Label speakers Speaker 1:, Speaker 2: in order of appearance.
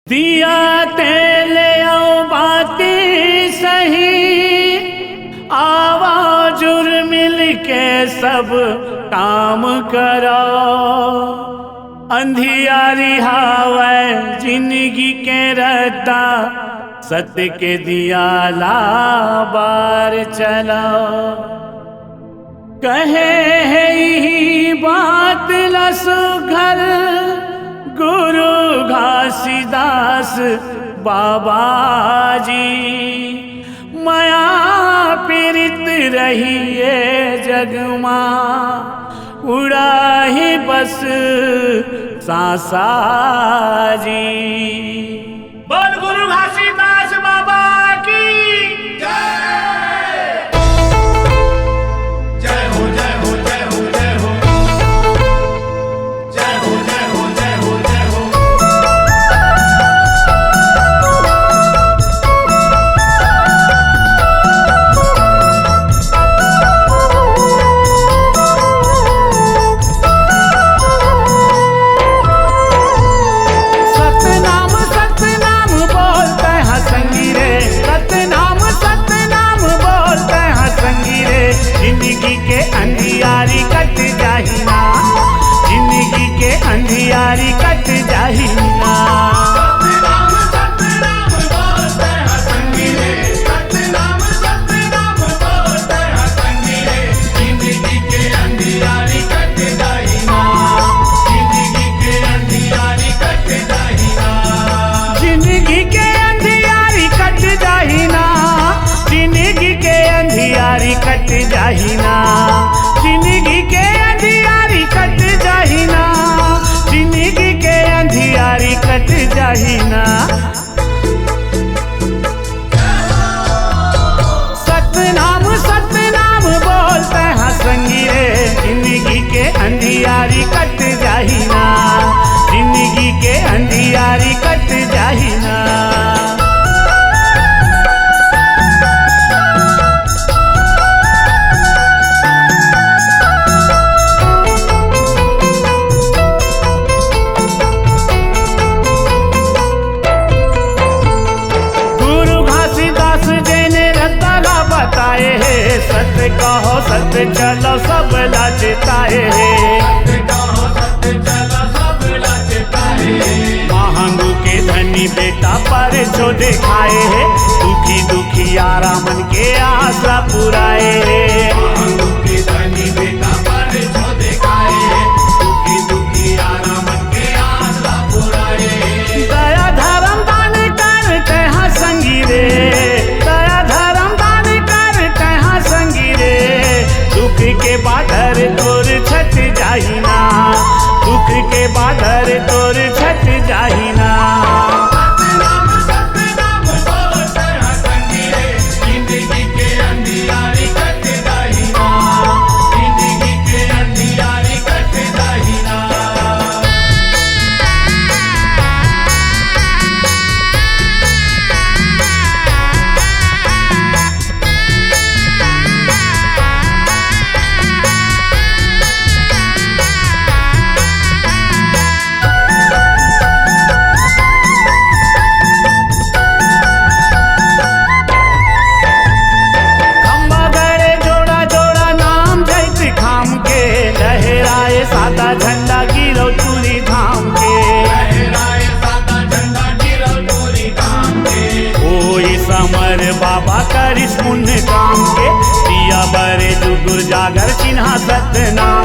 Speaker 1: दिया तेल बाती सही आवाजुर मिल के सब काम करो। अंधियारी हावे जिंदगी के रहता सत्य के दिया ला बार चलाओ। कहे है ही बात लसु घर गुरु घासीदास बाबा जी। माया पीड़ित रहिए जगमा उड़ा ही बस सांसा जी। बोल गुरु घासीदास बाबा की जिंदगी के अंधियारी कट जाहिना, जिंदगी के अंधियारी कट जाहिना। सतनाम सतनाम बोलते हैं संगी रे, सतनाम सतनाम बोलते हैं संगी रे। जिंदगी के अंधियारी कट जाहिना, जिंदगी के अंधियारी कट जाहिना। जिंदगी के अंधियारी कट जाहिना, जिंदगी के अंधियारी कट जाहिना। जिंदगी के अंधियारी कट जाहिना, जिंदगी के अंधियारी कट जाहिना। सतनाम सतनाम बोलते हैं संगी रे, जिंदगी के अंधियारी कट जाहिना, जिंदगी के अंधियारी कट जाहिना। सत्य कहो सत्य चलो सब लाजताए महंगू के धनी बेटा पर जो दिखाए है। दुखी दुखी आरामन के आशा पुराए महंगू के धनी बेटा पर जो दिखाए है। दुखी दुखी आरामन के आशा पुराए। दया धर्म दान करते हैं संगी रे, दया धर्म दान करते हैं संगी रे। दुख के बादर तोर छट जाहिना, दुख के बादर तोर छट जाहिना। सतनाम सतनाम बोलते हैं संगी रे, जिंदगी के अंधियारी कट जाहिना, जिंदगी के अंधियारी कट जाहिना। सादा झंडा गिरो चूरी धाम के, लहराए सादा झंडा गिरो चूरी धाम के। ओई समर बाबा करिस पुण्य काम के, दिया बरे जुगुर जागर चिन्हा सतनाम